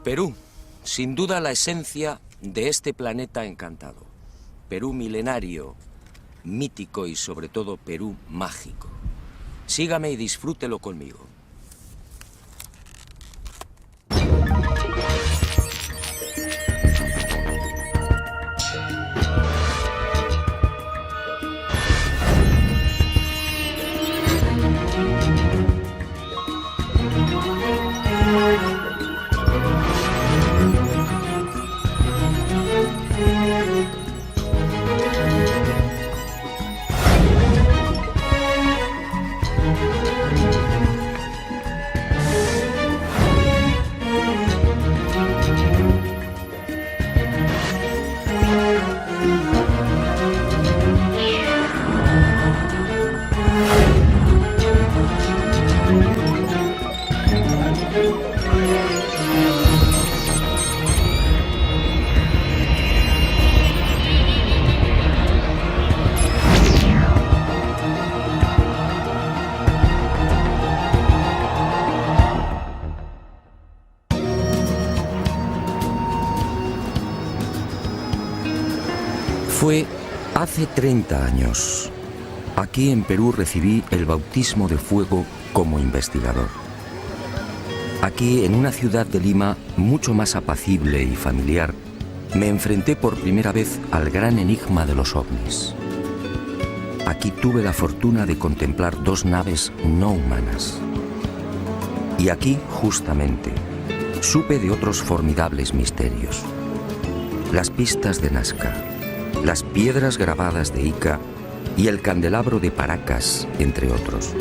Perú, sin duda la esencia de este planeta encantado. Perú milenario, mítico y sobre todo Perú mágico. Sígame y disfrútelo conmigo. Fue hace 30 años. Aquí en Perú recibí el bautismo de fuego como investigador. Aquí, en una ciudad de Lima mucho más apacible y familiar, me enfrenté por primera vez al gran enigma de los ovnis. Aquí tuve la fortuna de contemplar dos naves no humanas. Y aquí, justamente, supe de otros formidables misterios. Las pistas de Nazca, las piedras grabadas de Ica y el candelabro de Paracas, entre otros.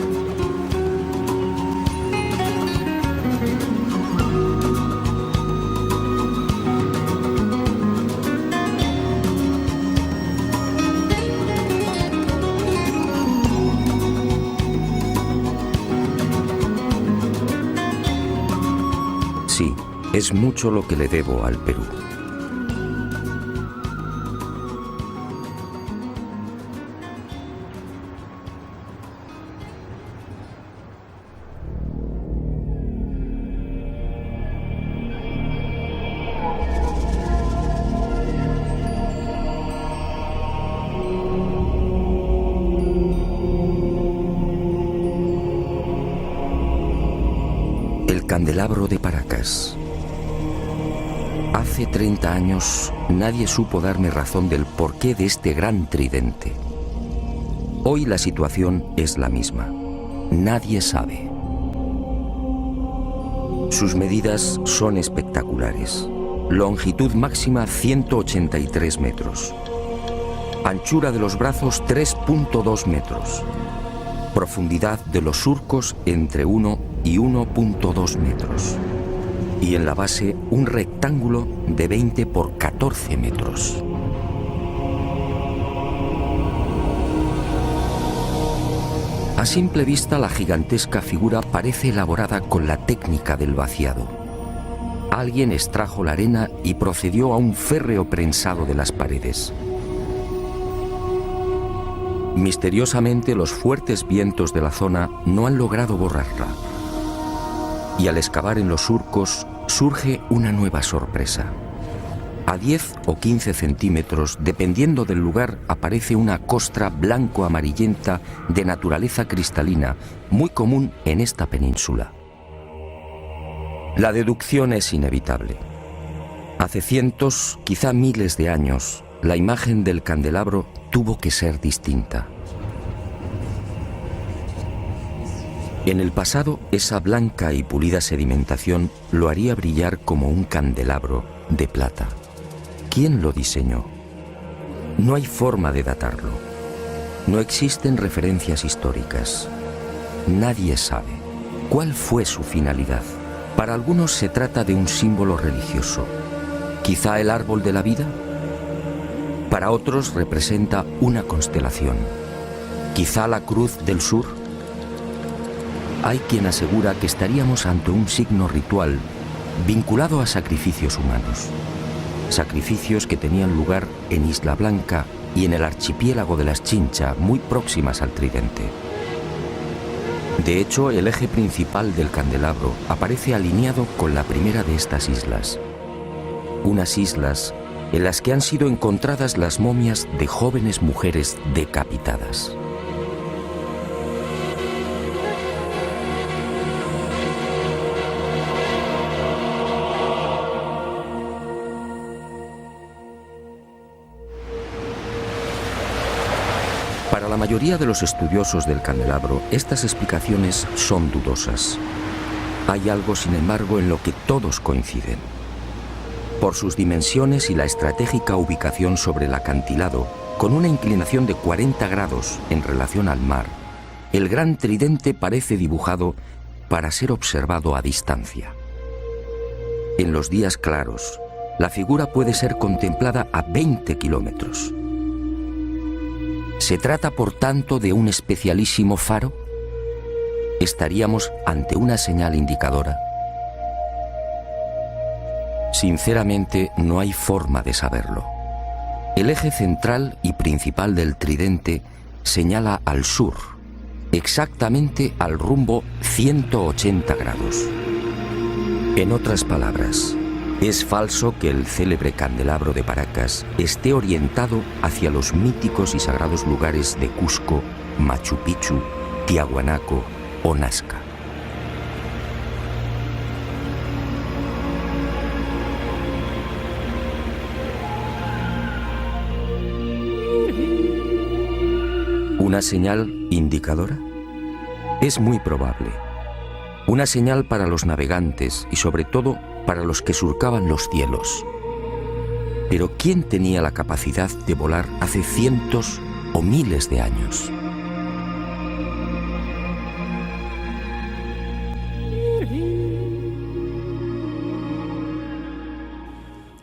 Sí, es mucho lo que le debo al Perú. El candelabro de Paracas. Hace 30 años nadie supo darme razón del porqué de este gran tridente. Hoy la situación es la misma. Nadie sabe. Sus medidas son espectaculares. Longitud máxima 183 metros. Anchura de los brazos 3.2 metros. Profundidad de los surcos entre 1 y 1.2 metros. Y en la base un rectángulo de 20 por 14 metros. A simple vista la gigantesca figura parece elaborada con la técnica del vaciado. Alguien extrajo la arena y procedió a un férreo prensado de las paredes. Misteriosamente los fuertes vientos de la zona no han logrado borrarla. Y al excavar en los surcos surge una nueva sorpresa. A 10 o 15 centímetros, dependiendo del lugar, aparece una costra blanco-amarillenta de naturaleza cristalina, muy común en esta península. La deducción es inevitable. Hace cientos, quizá miles de años, la imagen del candelabro tuvo que ser distinta. En el pasado, esa blanca y pulida sedimentación lo haría brillar como un candelabro de plata. ¿Quién lo diseñó? No hay forma de datarlo. No existen referencias históricas. Nadie sabe cuál fue su finalidad. Para algunos se trata de un símbolo religioso. ¿Quizá el árbol de la vida? Para otros representa una constelación. ¿Quizá la cruz del sur? Hay quien asegura que estaríamos ante un signo ritual vinculado a sacrificios humanos. Sacrificios que tenían lugar en Isla Blanca y en el archipiélago de las Chincha, muy próximas al tridente. De hecho, el eje principal del candelabro aparece alineado con la primera de estas islas. Unas islas en las que han sido encontradas las momias de jóvenes mujeres decapitadas. Para la mayoría de los estudiosos del candelabro, estas explicaciones son dudosas. Hay algo, sin embargo, en lo que todos coinciden. Por sus dimensiones y la estratégica ubicación sobre el acantilado, con una inclinación de 40 grados en relación al mar, el gran tridente parece dibujado para ser observado a distancia. En los días claros, la figura puede ser contemplada a 20 kilómetros. ¿Se trata, por tanto, de un especialísimo faro? ¿Estaríamos ante una señal indicadora? Sinceramente, no hay forma de saberlo. El eje central y principal del tridente señala al sur, exactamente al rumbo 180 grados. En otras palabras, es falso que el célebre candelabro de Paracas esté orientado hacia los míticos y sagrados lugares de Cusco, Machu Picchu, Tiahuanaco o Nazca. ¿Una señal indicadora? Es muy probable. Una señal para los navegantes y sobre todo para los que surcaban los cielos. Pero ¿quién tenía la capacidad de volar hace cientos o miles de años?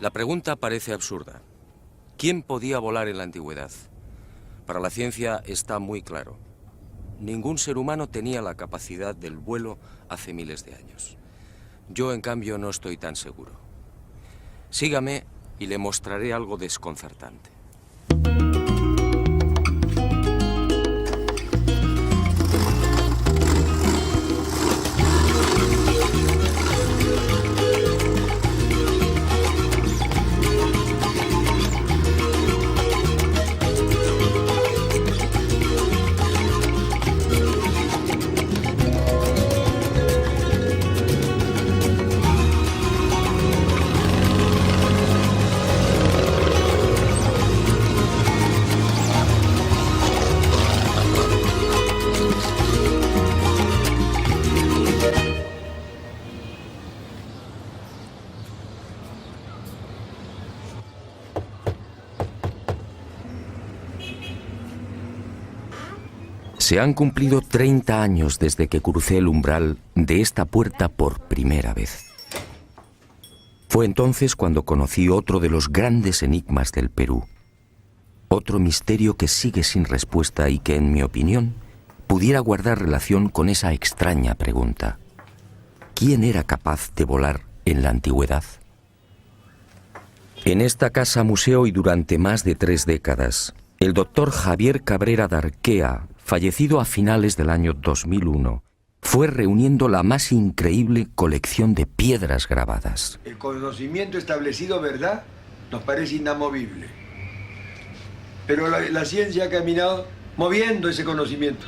La pregunta parece absurda. ¿Quién podía volar en la antigüedad? Para la ciencia está muy claro. Ningún ser humano tenía la capacidad del vuelo hace miles de años. Yo, en cambio, no estoy tan seguro. Sígame y le mostraré algo desconcertante. Se han cumplido 30 años desde que crucé el umbral de esta puerta por primera vez. Fue entonces cuando conocí otro de los grandes enigmas del Perú. Otro misterio que sigue sin respuesta y que, en mi opinión, pudiera guardar relación con esa extraña pregunta. ¿Quién era capaz de volar en la antigüedad? En esta casa museo y durante más de 3 décadas, el doctor Javier Cabrera Darquea, fallecido a finales del año 2001, fue reuniendo la más increíble colección de piedras grabadas. El conocimiento establecido, ¿verdad?, nos parece inamovible. Pero la ciencia ha caminado moviendo ese conocimiento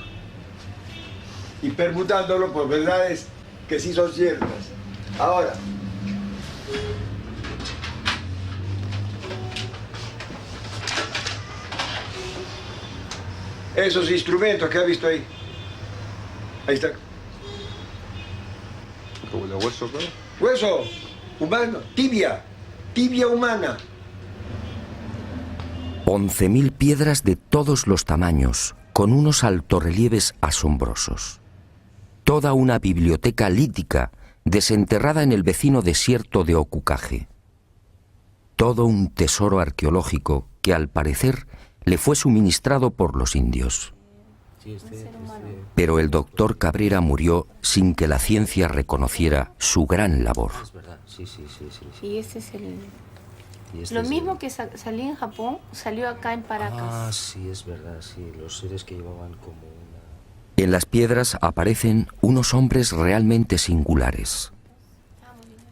y permutándolo por verdades que sí son ciertas. Ahora, esos instrumentos que ha visto ahí. Ahí está. ¿Como de hueso, claro? Hueso humano, tibia humana. 11.000 piedras de todos los tamaños, con unos altorrelieves asombrosos. Toda una biblioteca lítica desenterrada en el vecino desierto de Ocucaje. Todo un tesoro arqueológico que, al parecer, le fue suministrado por los indios. Pero el doctor Cabrera murió sin que la ciencia reconociera su gran labor. Es verdad, sí. Y este es el... Lo mismo que salió en Japón, salió acá en Paracas. Ah, sí, es verdad, sí. Los seres que llevaban como una... En las piedras aparecen unos hombres realmente singulares.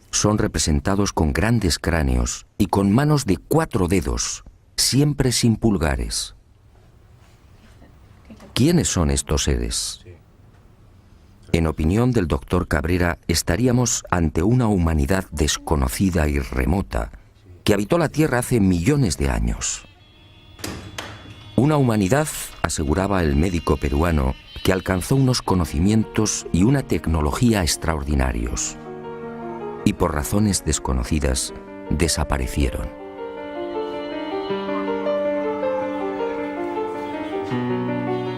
Son representados con grandes cráneos y con manos de 4 dedos, siempre sin pulgares. ¿Quiénes son estos seres? En opinión del doctor Cabrera, estaríamos ante una humanidad desconocida y remota que habitó la Tierra hace millones de años. Una humanidad, aseguraba el médico peruano, que alcanzó unos conocimientos y una tecnología extraordinarios y por razones desconocidas desaparecieron.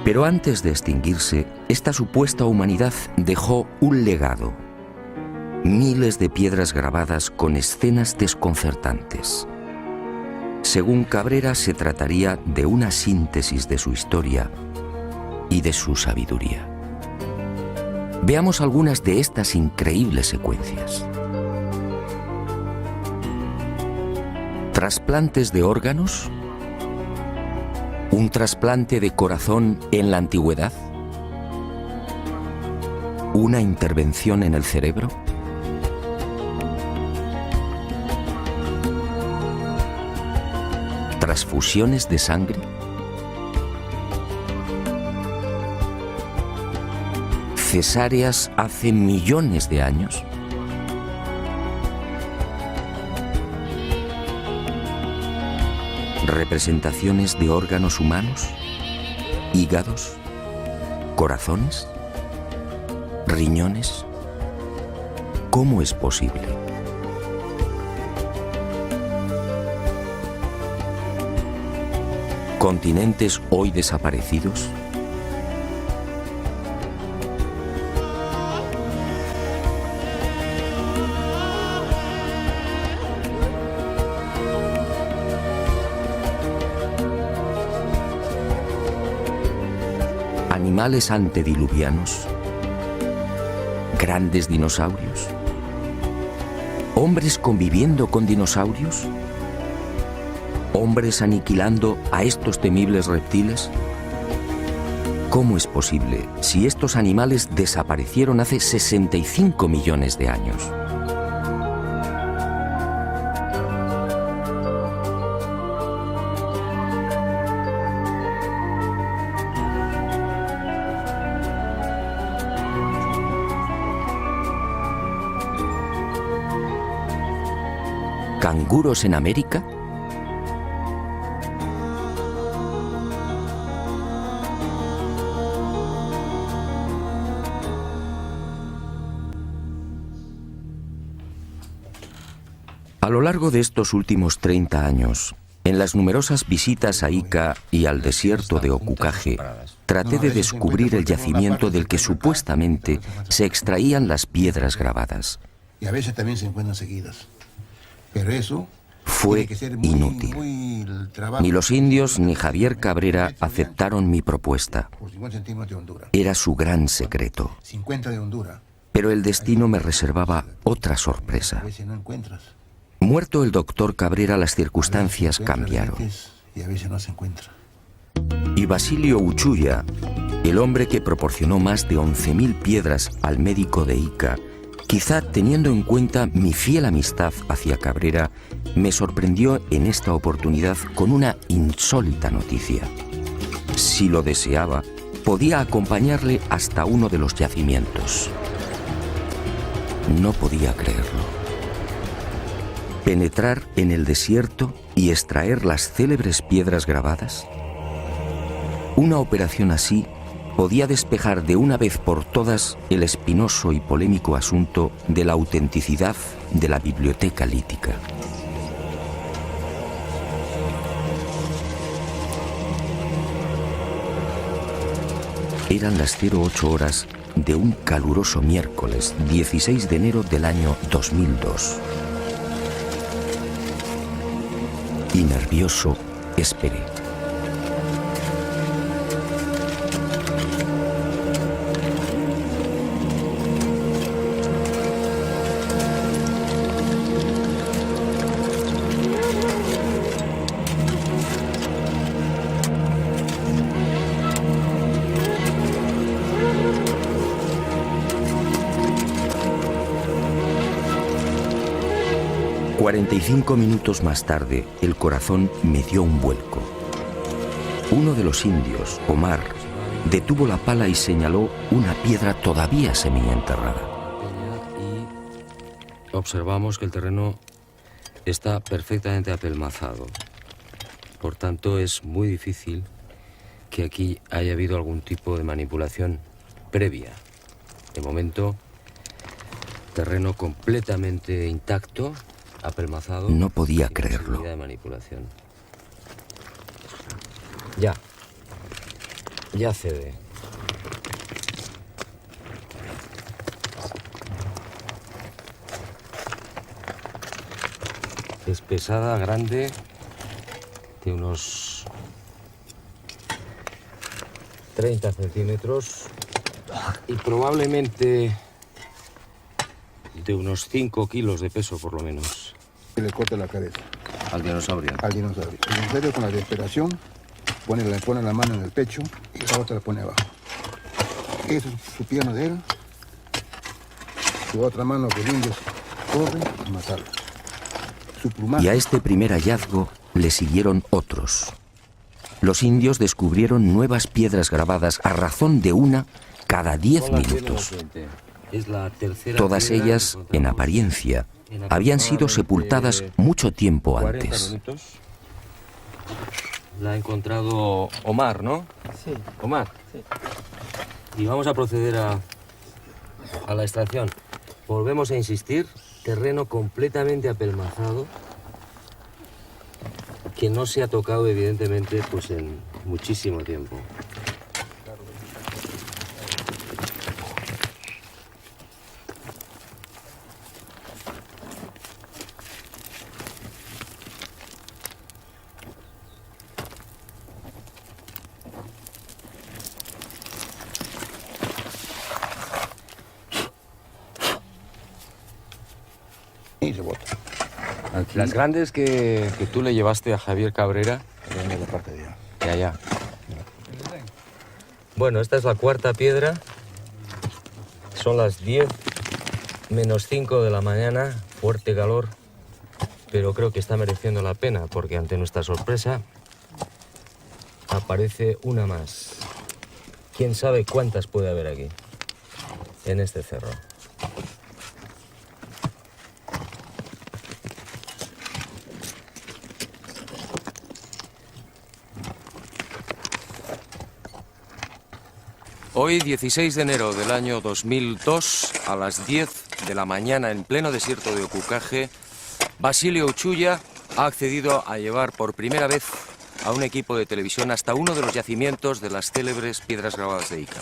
Pero antes de extinguirse, esta supuesta humanidad dejó un legado. Miles de piedras grabadas con escenas desconcertantes. Según Cabrera, se trataría de una síntesis de su historia y de su sabiduría. Veamos algunas de estas increíbles secuencias. ¿Trasplantes de órganos? ¿Un trasplante de corazón en la antigüedad? ¿Una intervención en el cerebro? ¿Transfusiones de sangre? ¿Cesáreas hace millones de años? ¿Representaciones de órganos humanos? ¿Hígados? ¿Corazones? ¿Riñones? ¿Cómo es posible? ¿Continentes hoy desaparecidos? ¿Animales antediluvianos? ¿Grandes dinosaurios? ¿Hombres conviviendo con dinosaurios? ¿Hombres aniquilando a estos temibles reptiles? ¿Cómo es posible si estos animales desaparecieron hace 65 millones de años? ¿Canguros en América? A lo largo de estos últimos 30 años, en las numerosas visitas a Ica y al desierto de Ocucaje, traté de descubrir el yacimiento del que supuestamente se extraían las piedras grabadas. Y a veces también se encuentran seguidas. Pero eso fue inútil. Ni los indios ni Javier Cabrera aceptaron mi propuesta. Era su gran secreto. 50 de Honduras. Pero el destino me reservaba otra sorpresa. Muerto el doctor Cabrera, las circunstancias cambiaron. Y a veces no se encuentra. Y Basilio Uchuya, el hombre que proporcionó más de 11.000 piedras al médico de Ica, quizá teniendo en cuenta mi fiel amistad hacia Cabrera, me sorprendió en esta oportunidad con una insólita noticia. Si lo deseaba, podía acompañarle hasta uno de los yacimientos. No podía creerlo. ¿Penetrar en el desierto y extraer las célebres piedras grabadas? Una operación así podía despejar de una vez por todas el espinoso y polémico asunto de la autenticidad de la biblioteca lítica. Eran las 08 horas de un caluroso miércoles 16 de enero del año 2002. Y nervioso, esperé. 45 minutos más tarde, el corazón me dio un vuelco. Uno de los indios, Omar, detuvo la pala y señaló una piedra todavía semienterrada. Y observamos que el terreno está perfectamente apelmazado. Por tanto, es muy difícil que aquí haya habido algún tipo de manipulación previa. De momento, terreno completamente intacto, apelmazado. No podía sin creerlo. posibilidad de manipulación. Ya cede. Es pesada, grande, de unos 30 centímetros y probablemente de unos 5 kilos de peso por lo menos. Y le corta la cabeza Al dinosaurio. al dinosaurio. El dinosaurio con la respiración pone la mano en el pecho y la otra la pone abajo. Eso es su pierna de él. Su otra mano que el indio corre a matarlo. Su plumaje. Y a este primer hallazgo le siguieron otros. Los indios descubrieron nuevas piedras grabadas a razón de una cada 10 minutos. Es la tercera Todas piedra ellas, que en encontramos apariencia, en habían sido aproximadamente sepultadas mucho tiempo 40 antes. minutos. La ha encontrado Omar, ¿no? Sí. Omar. Sí. Y vamos a proceder a la extracción. Volvemos a insistir, terreno completamente apelmazado, que no se ha tocado evidentemente pues en muchísimo tiempo. Y se bota. Las grandes que tú le llevaste a Javier Cabrera, En la parte de allá. de allá. Bueno, esta es la cuarta piedra. Son las 10 menos 5 de la mañana, fuerte calor, pero creo que está mereciendo la pena porque ante nuestra sorpresa aparece una más. ¿Quién sabe cuántas puede haber aquí, en este cerro? Hoy, 16 de enero del año 2002, a las 10 de la mañana, en pleno desierto de Ocucaje, Basilio Uchuya ha accedido a llevar por primera vez a un equipo de televisión hasta uno de los yacimientos de las célebres piedras grabadas de Ica.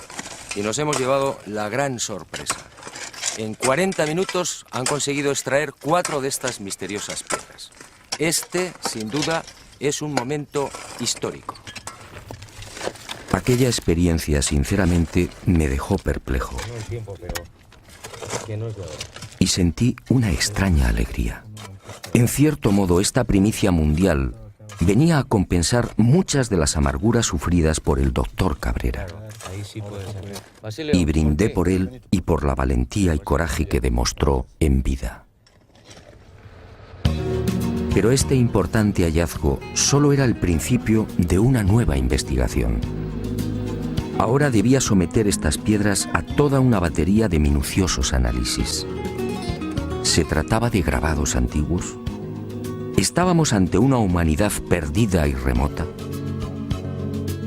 Y nos hemos llevado la gran sorpresa. En 40 minutos han conseguido extraer 4 de estas misteriosas piedras. Este, sin duda, es un momento histórico. Aquella experiencia, sinceramente, me dejó perplejo No el tiempo, pero que no es de ahora. y sentí una extraña alegría. En cierto modo, esta primicia mundial venía a compensar muchas de las amarguras sufridas por el doctor Cabrera. Ahí sí puede ser. Basilio, Y brindé ¿por qué? por él y por la valentía y coraje que demostró en vida. Pero este importante hallazgo solo era el principio de una nueva investigación. Ahora debía someter estas piedras a toda una batería de minuciosos análisis. ¿Se trataba de grabados antiguos? ¿Estábamos ante una humanidad perdida y remota?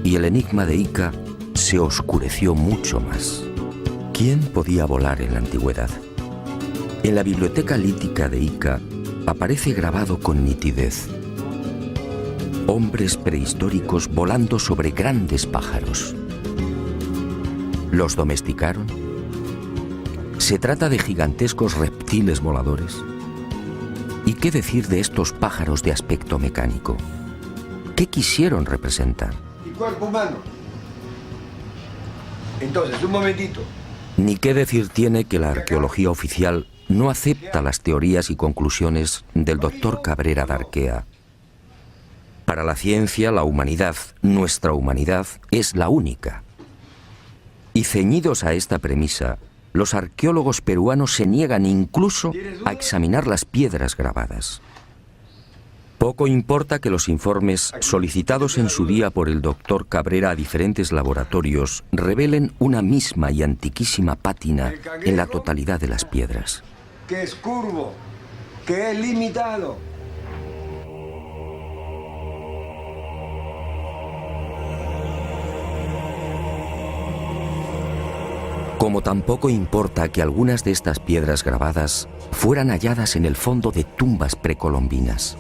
Y el enigma de Ica se oscureció mucho más. ¿Quién podía volar en la antigüedad? En la biblioteca lítica de Ica aparece grabado con nitidez: hombres prehistóricos volando sobre grandes pájaros. ¿Los domesticaron? ¿Se trata de gigantescos reptiles voladores? ¿Y qué decir de estos pájaros de aspecto mecánico? ¿Qué quisieron representar? Y cuerpo humano. Entonces, un momentito. Ni qué decir tiene que la arqueología oficial no acepta las teorías y conclusiones del doctor Cabrera de Arquea. Para la ciencia, la humanidad, nuestra humanidad, es la única. Y ceñidos a esta premisa, los arqueólogos peruanos se niegan incluso a examinar las piedras grabadas. Poco importa que los informes solicitados en su día por el doctor Cabrera a diferentes laboratorios revelen una misma y antiquísima pátina en la totalidad de las piedras. Que es curvo, que es limitado. Como tampoco importa que algunas de estas piedras grabadas fueran halladas en el fondo de tumbas precolombinas.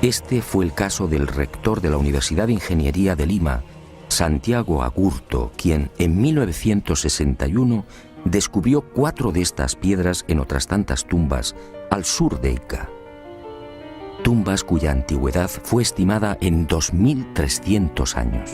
Este fue el caso del rector de la Universidad de Ingeniería de Lima, Santiago Agurto, quien en 1961 descubrió 4 de estas piedras en otras tantas tumbas al sur de Ica. Tumbas cuya antigüedad fue estimada en 2.300 años.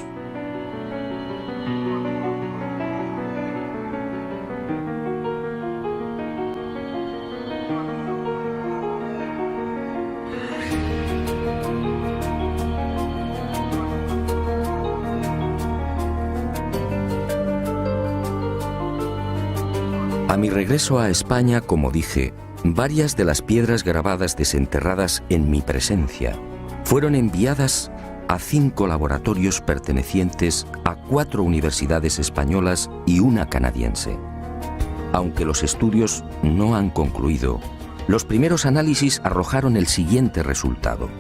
A mi regreso a España, como dije, varias de las piedras grabadas desenterradas en mi presencia fueron enviadas a 5 laboratorios pertenecientes a 4 universidades españolas y una canadiense. Aunque los estudios no han concluido, los primeros análisis arrojaron el siguiente resultado.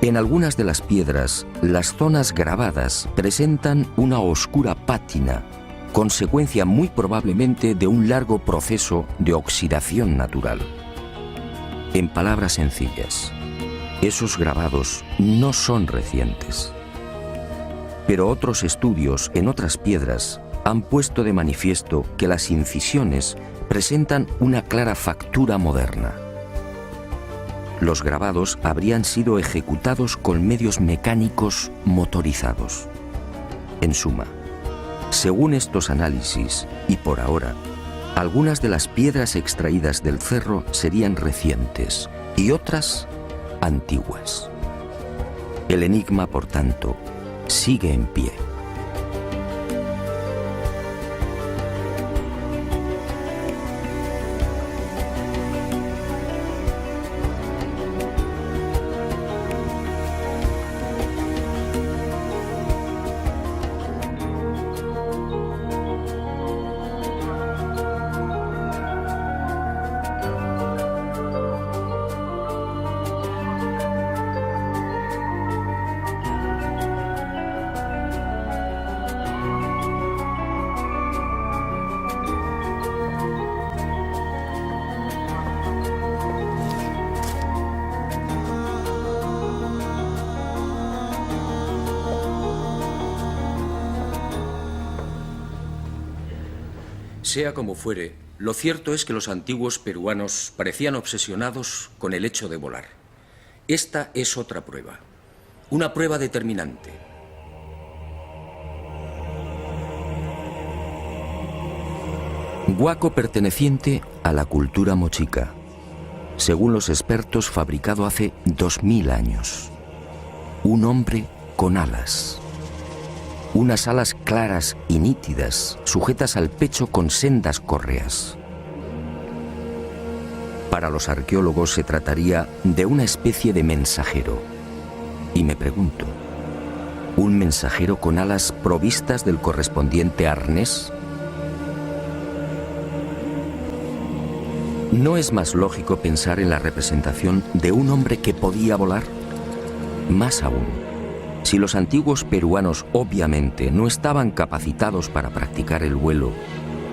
En algunas de las piedras, las zonas grabadas presentan una oscura pátina, consecuencia muy probablemente de un largo proceso de oxidación natural. En palabras sencillas, esos grabados no son recientes. Pero otros estudios en otras piedras han puesto de manifiesto que las incisiones presentan una clara factura moderna. Los grabados habrían sido ejecutados con medios mecánicos motorizados. En suma, según estos análisis, y por ahora, algunas de las piedras extraídas del cerro serían recientes y otras antiguas. El enigma, por tanto, sigue en pie. Sea como fuere, lo cierto es que los antiguos peruanos parecían obsesionados con el hecho de volar. Esta es otra prueba, una prueba determinante. Huaco perteneciente a la cultura mochica, según los expertos fabricado hace 2000 años. Un hombre con alas. Unas alas claras y nítidas, sujetas al pecho con sendas correas. Para los arqueólogos se trataría de una especie de mensajero. Y me pregunto, ¿un mensajero con alas provistas del correspondiente arnés? ¿No es más lógico pensar en la representación de un hombre que podía volar? Más aún, si los antiguos peruanos obviamente no estaban capacitados para practicar el vuelo,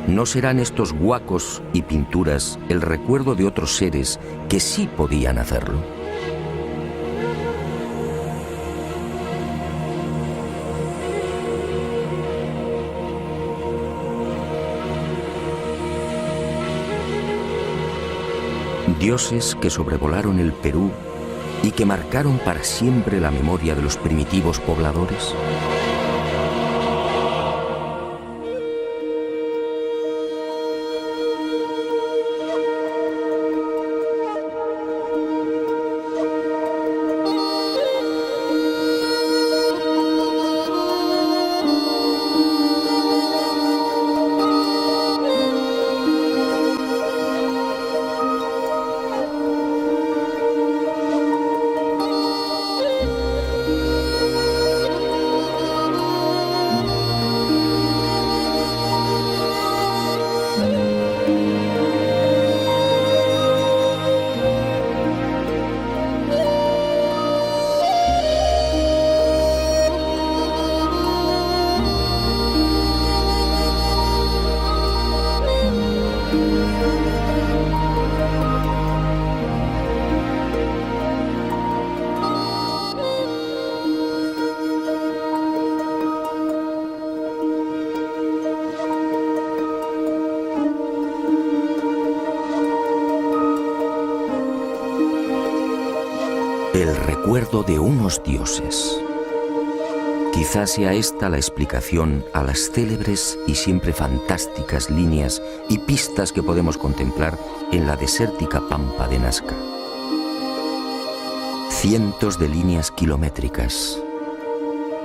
¿no serán estos huacos y pinturas el recuerdo de otros seres que sí podían hacerlo? Dioses que sobrevolaron el Perú y que marcaron para siempre la memoria de los primitivos pobladores. El recuerdo de unos dioses. Quizás sea esta la explicación a las célebres y siempre fantásticas líneas y pistas que podemos contemplar en la desértica pampa de Nazca. Cientos de líneas kilométricas,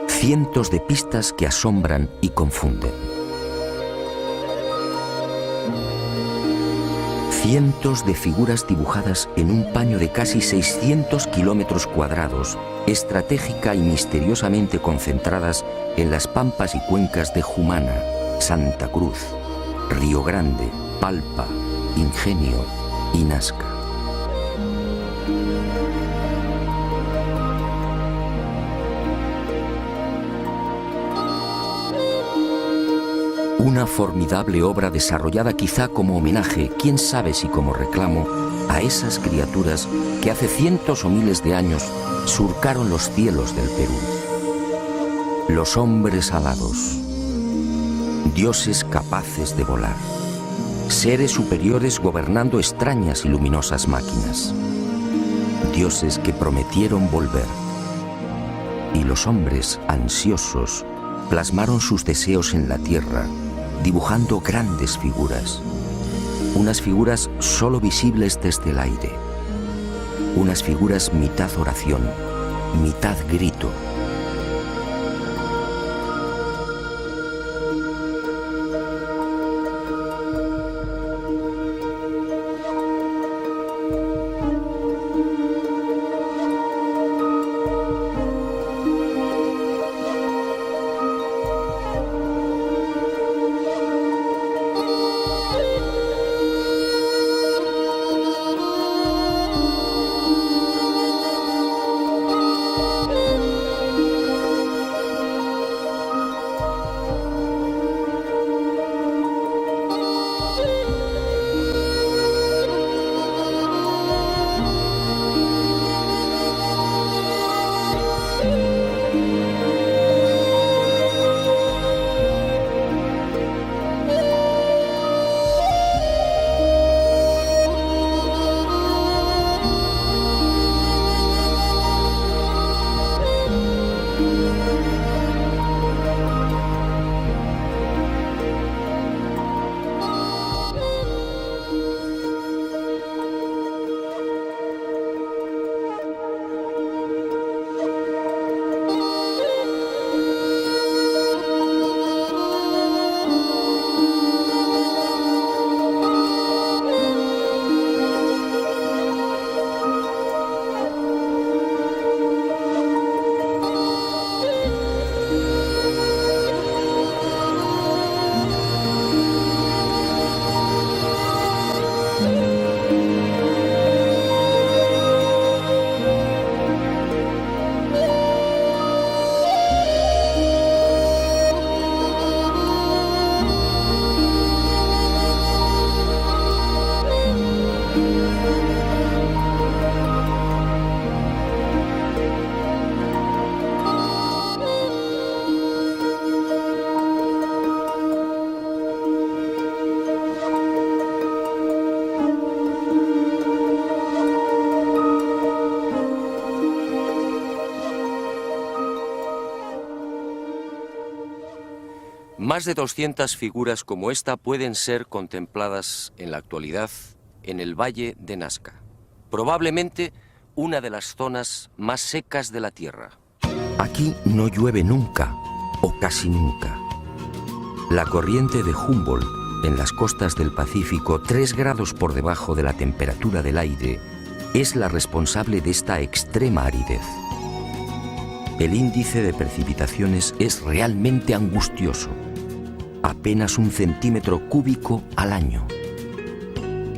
cientos de pistas que asombran y confunden. Cientos de figuras dibujadas en un paño de casi 600 kilómetros cuadrados, estratégica y misteriosamente concentradas en las pampas y cuencas de Jumana, Santa Cruz, Río Grande, Palpa, Ingenio y Nazca. Una formidable obra desarrollada quizá como homenaje, quién sabe si como reclamo, a esas criaturas que hace cientos o miles de años surcaron los cielos del Perú. Los hombres alados, dioses capaces de volar, seres superiores gobernando extrañas y luminosas máquinas, dioses que prometieron volver. Y los hombres ansiosos plasmaron sus deseos en la tierra, dibujando grandes figuras, unas figuras solo visibles desde el aire, unas figuras mitad oración, mitad grito. Más de 200 figuras como esta pueden ser contempladas en la actualidad en el Valle de Nazca, probablemente una de las zonas más secas de la Tierra. Aquí no llueve nunca, o casi nunca. La corriente de Humboldt en las costas del Pacífico, 3 grados por debajo de la temperatura del aire, es la responsable de esta extrema aridez. El índice de precipitaciones es realmente angustioso, apenas 1 centímetro cúbico al año.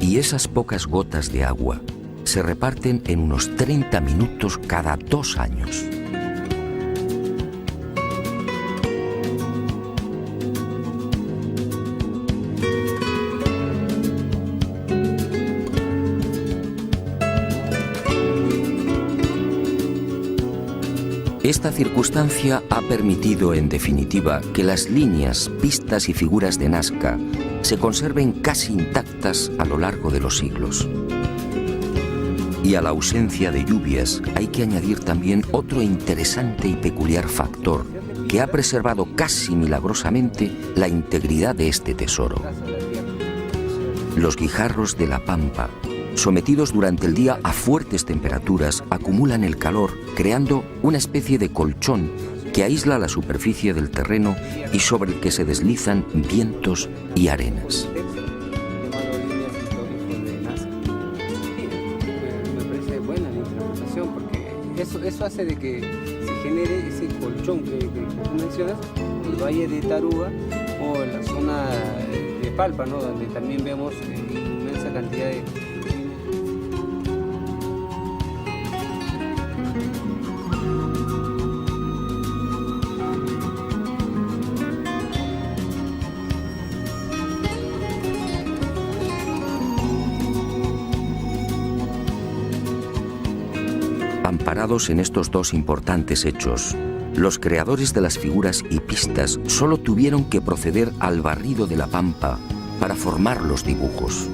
Y esas pocas gotas de agua se reparten en unos 30 minutos cada 2 años. Esta circunstancia ha permitido, en definitiva, que las líneas, pistas y figuras de Nazca se conserven casi intactas a lo largo de los siglos. Y a la ausencia de lluvias hay que añadir también otro interesante y peculiar factor que ha preservado casi milagrosamente la integridad de este tesoro. Los guijarros de la pampa, sometidos durante el día a fuertes temperaturas, acumulan el calor, creando una especie de colchón que aísla la superficie del terreno y sobre el que se deslizan vientos y arenas. Me parece buena la interpretación porque eso hace de que se genere ese colchón que tú mencionas, el Valle de Taruga o la zona de Palpa, ¿no? Donde también vemos inmensa cantidad de... Amparados en estos dos importantes hechos, los creadores de las figuras hipistas solo tuvieron que proceder al barrido de la pampa para formar los dibujos.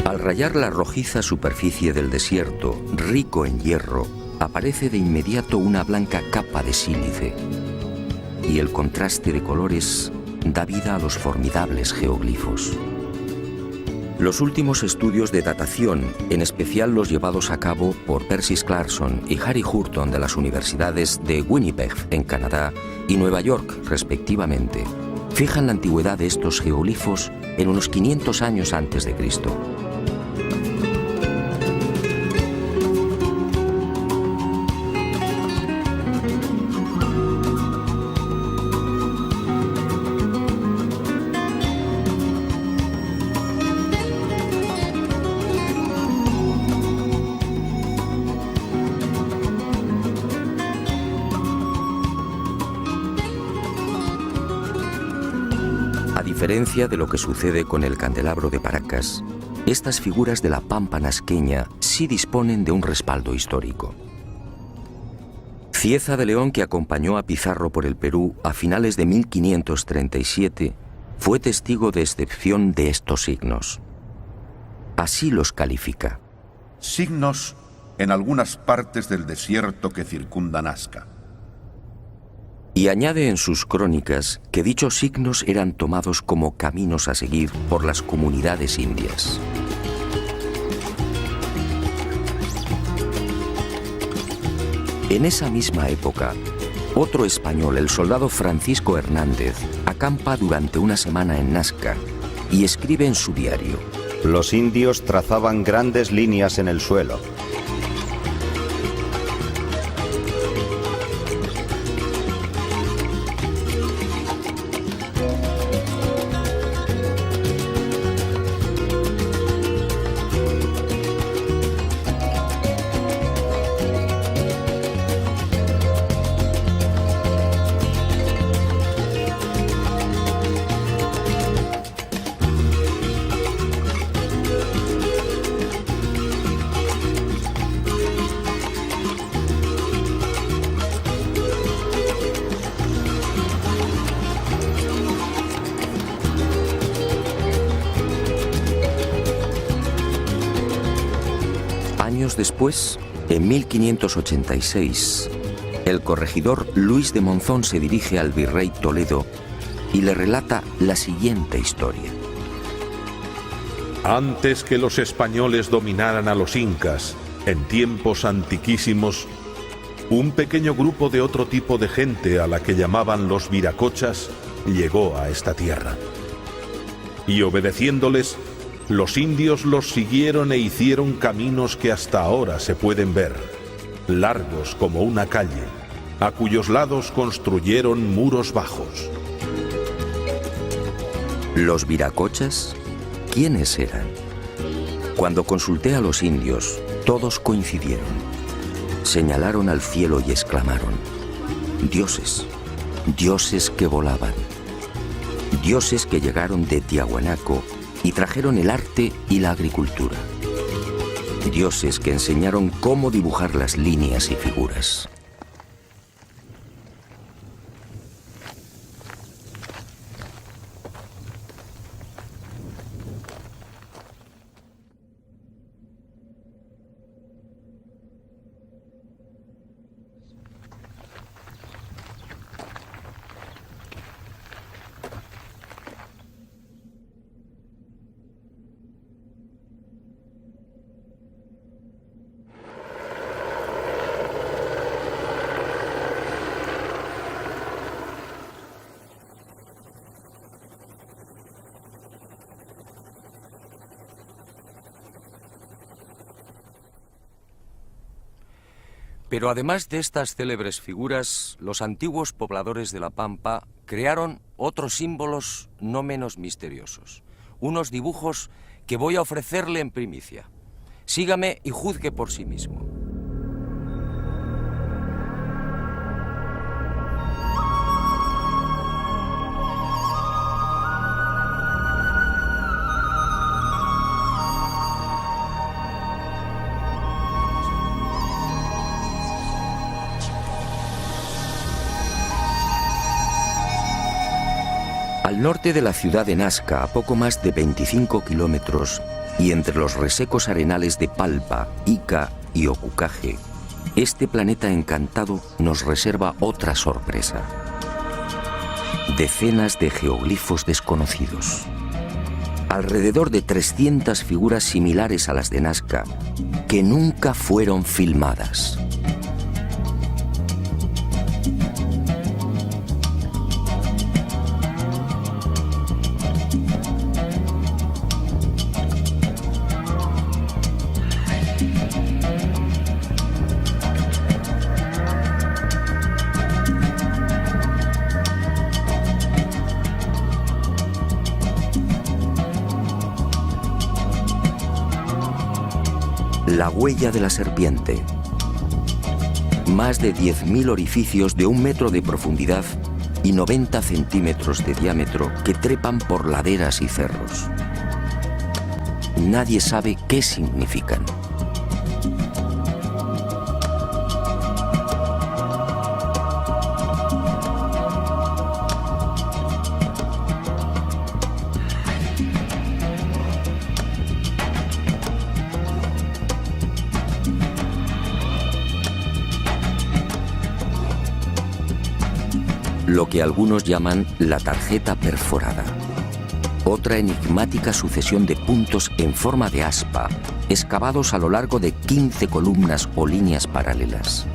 Al rayar la rojiza superficie del desierto, rico en hierro, aparece de inmediato una blanca capa de sílice, y el contraste de colores da vida a los formidables geoglifos. Los últimos estudios de datación, en especial los llevados a cabo por Percy Clarkson y Harry Hurton de las universidades de Winnipeg, en Canadá, y Nueva York, respectivamente, fijan la antigüedad de estos geoglifos en unos 500 años antes de Cristo. A diferencia de lo que sucede con el candelabro de Paracas, estas figuras de la pampa nasqueña sí disponen de un respaldo histórico. Cieza de León, que acompañó a Pizarro por el Perú a finales de 1537, fue testigo de excepción de estos signos. Así los califica. Signos en algunas partes del desierto que circunda Nazca. Y añade en sus crónicas que dichos signos eran tomados como caminos a seguir por las comunidades indias. En esa misma época, otro español, el soldado Francisco Hernández, acampa durante una semana en Nazca y escribe en su diario: Los indios trazaban grandes líneas en el suelo. Años después, en 1586, el corregidor Luis de Monzón se dirige al virrey Toledo y le relata la siguiente historia. Antes que los españoles dominaran a los incas, en tiempos antiquísimos, un pequeño grupo de otro tipo de gente a la que llamaban los viracochas llegó a esta tierra. Y obedeciéndoles, los indios los siguieron e hicieron caminos que hasta ahora se pueden ver, largos como una calle, a cuyos lados construyeron muros bajos. ¿Los viracochas? ¿Quiénes eran? Cuando consulté a los indios, todos coincidieron. Señalaron al cielo y exclamaron: dioses, dioses que volaban, dioses que llegaron de Tiahuanaco y trajeron el arte y la agricultura, dioses que enseñaron cómo dibujar las líneas y figuras. Pero además de estas célebres figuras, los antiguos pobladores de La Pampa crearon otros símbolos no menos misteriosos. Unos dibujos que voy a ofrecerle en primicia. Sígame y juzgue por sí mismo. Al norte de la ciudad de Nazca, a poco más de 25 kilómetros, y entre los resecos arenales de Palpa, Ica y Ocucaje, este planeta encantado nos reserva otra sorpresa. Decenas de geoglifos desconocidos. Alrededor de 300 figuras similares a las de Nazca, que nunca fueron filmadas. La huella de la serpiente. Más de 10.000 orificios de 1 metro de profundidad y 90 centímetros de diámetro que trepan por laderas y cerros. Nadie sabe qué significan. Lo que algunos llaman la tarjeta perforada. Otra enigmática sucesión de puntos en forma de aspa, excavados a lo largo de 15 columnas o líneas paralelas.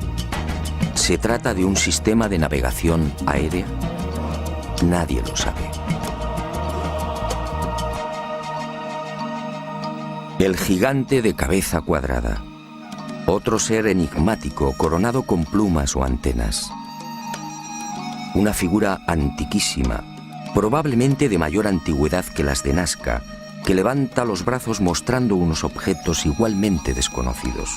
¿Se trata de un sistema de navegación aérea? Nadie lo sabe. El gigante de cabeza cuadrada. Otro ser enigmático coronado con plumas o antenas. Una figura antiquísima, probablemente de mayor antigüedad que las de Nazca, que levanta los brazos mostrando unos objetos igualmente desconocidos.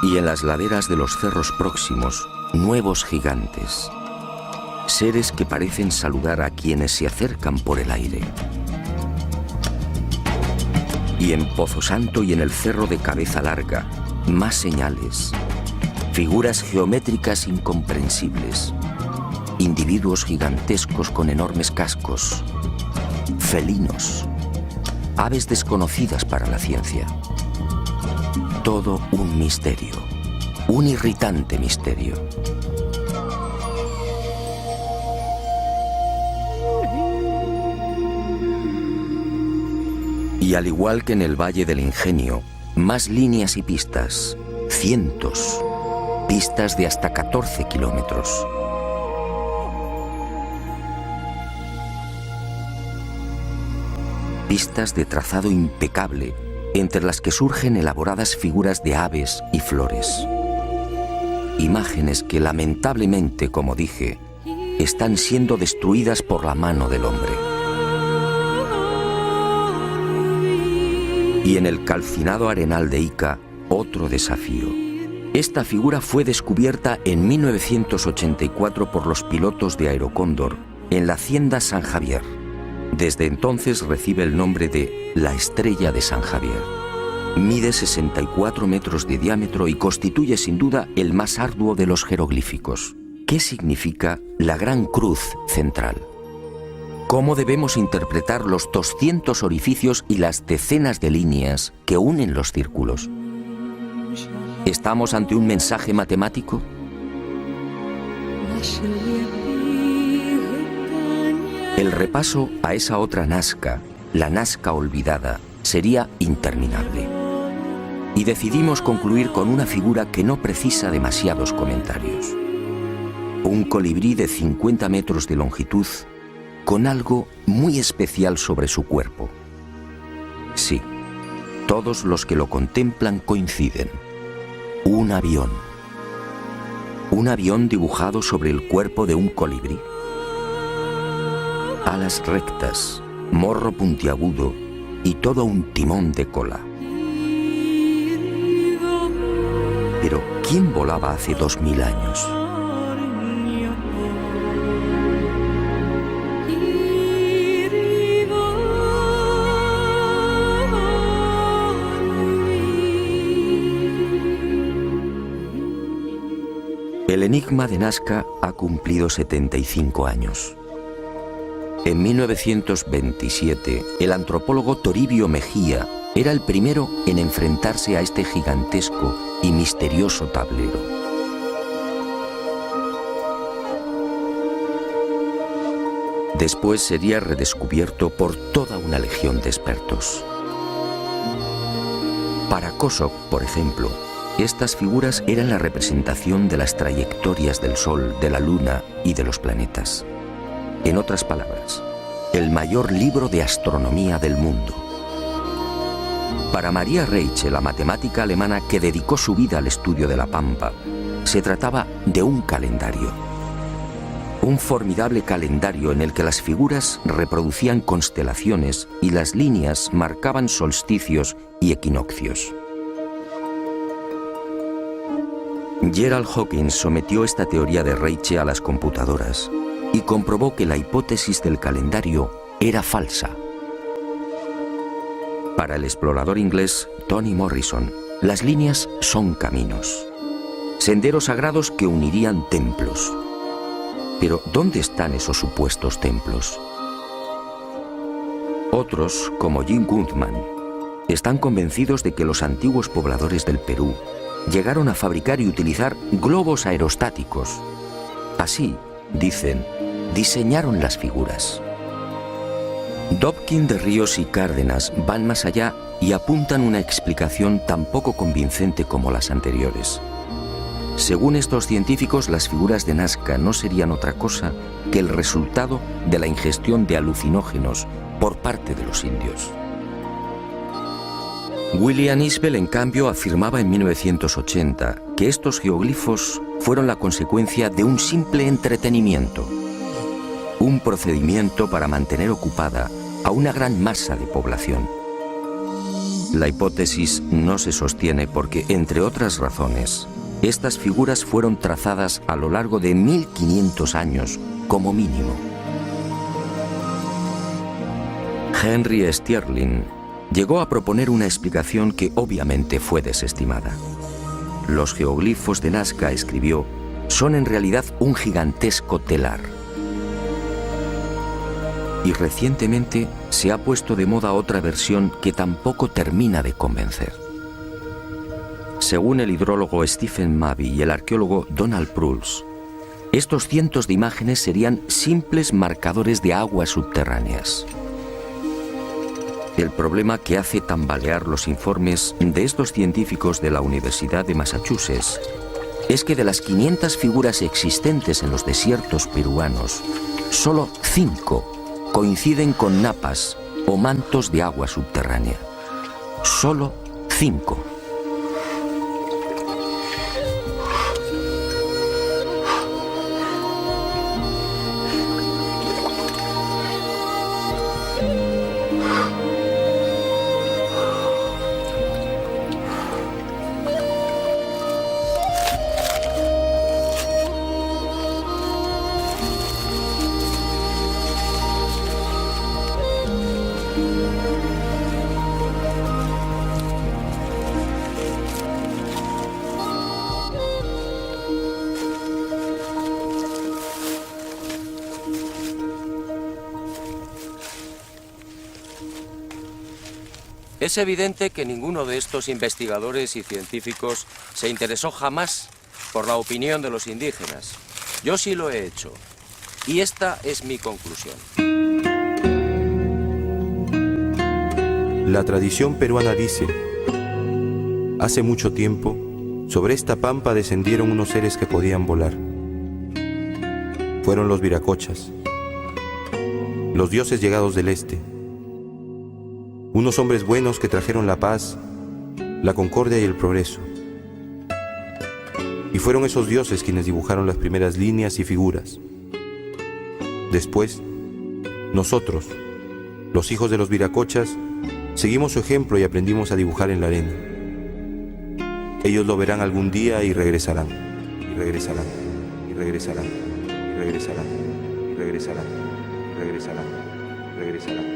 Y en las laderas de los cerros próximos, nuevos gigantes, seres que parecen saludar a quienes se acercan por el aire. Y en Pozo Santo y en el Cerro de Cabeza Larga, más señales. Figuras geométricas incomprensibles, individuos gigantescos con enormes cascos, felinos, aves desconocidas para la ciencia. Todo un misterio, un irritante misterio. Y al igual que en el Valle del Ingenio, más líneas y pistas, cientos. Pistas de hasta 14 kilómetros. Pistas de trazado impecable, entre las que surgen elaboradas figuras de aves y flores. Imágenes que lamentablemente, como dije, están siendo destruidas por la mano del hombre. Y en el calcinado arenal de Ica, otro desafío. Esta figura fue descubierta en 1984 por los pilotos de Aerocóndor en la Hacienda San Javier. Desde entonces recibe el nombre de la Estrella de San Javier. Mide 64 metros de diámetro y constituye sin duda el más arduo de los jeroglíficos. ¿Qué significa la Gran Cruz central? ¿Cómo debemos interpretar los 200 orificios y las decenas de líneas que unen los círculos? ¿Estamos ante un mensaje matemático? El repaso a esa otra Nazca, la Nazca olvidada, sería interminable. Y decidimos concluir con una figura que no precisa demasiados comentarios. Un colibrí de 50 metros de longitud, con algo muy especial sobre su cuerpo. Sí, todos los que lo contemplan coinciden. Un avión. Un avión dibujado sobre el cuerpo de un colibrí. Alas rectas, morro puntiagudo y todo un timón de cola. Pero, ¿quién volaba hace 2000 años? El enigma de Nazca ha cumplido 75 años. En 1927, el antropólogo Toribio Mejía era el primero en enfrentarse a este gigantesco y misterioso tablero. Después sería redescubierto por toda una legión de expertos. Para Kosok, por ejemplo, estas figuras eran la representación de las trayectorias del Sol, de la Luna y de los planetas. En otras palabras, el mayor libro de astronomía del mundo. Para Maria Reiche, la matemática alemana que dedicó su vida al estudio de la Pampa, se trataba de un calendario. Un formidable calendario en el que las figuras reproducían constelaciones y las líneas marcaban solsticios y equinoccios. Gerald Hawkins sometió esta teoría de Reiche a las computadoras y comprobó que la hipótesis del calendario era falsa. Para el explorador inglés Tony Morrison, las líneas son caminos, senderos sagrados que unirían templos. Pero, ¿dónde están esos supuestos templos? Otros, como Jim Gutman, están convencidos de que los antiguos pobladores del Perú llegaron a fabricar y utilizar globos aerostáticos. Así, dicen, diseñaron las figuras. Dobkin de Ríos y Cárdenas van más allá y apuntan una explicación tan poco convincente como las anteriores. Según estos científicos, las figuras de Nazca no serían otra cosa que el resultado de la ingestión de alucinógenos por parte de los indios. William Isbell, en cambio, afirmaba en 1980 que estos geoglifos fueron la consecuencia de un simple entretenimiento, un procedimiento para mantener ocupada a una gran masa de población. La hipótesis no se sostiene porque, entre otras razones, estas figuras fueron trazadas a lo largo de 1500 años como mínimo. Henry Sterling llegó a proponer una explicación que obviamente fue desestimada. Los geoglifos de Nazca, escribió, son en realidad un gigantesco telar. Y recientemente se ha puesto de moda otra versión que tampoco termina de convencer. Según el hidrólogo Stephen Mabey y el arqueólogo Donald Prulls, estos cientos de imágenes serían simples marcadores de aguas subterráneas. El problema que hace tambalear los informes de estos científicos de la Universidad de Massachusetts es que de las 500 figuras existentes en los desiertos peruanos, solo 5 coinciden con napas o mantos de agua subterránea. Solo 5. Es evidente que ninguno de estos investigadores y científicos se interesó jamás por la opinión de los indígenas. Yo sí lo he hecho. Y esta es mi conclusión. La tradición peruana dice: hace mucho tiempo, sobre esta pampa descendieron unos seres que podían volar. Fueron los viracochas, los dioses llegados del este. Unos hombres buenos que trajeron la paz, la concordia y el progreso. Y fueron esos dioses quienes dibujaron las primeras líneas y figuras. Después, nosotros, los hijos de los viracochas, seguimos su ejemplo y aprendimos a dibujar en la arena. Ellos lo verán algún día y regresarán, y regresarán, y regresarán, y regresarán, y regresarán, y regresarán, y regresarán.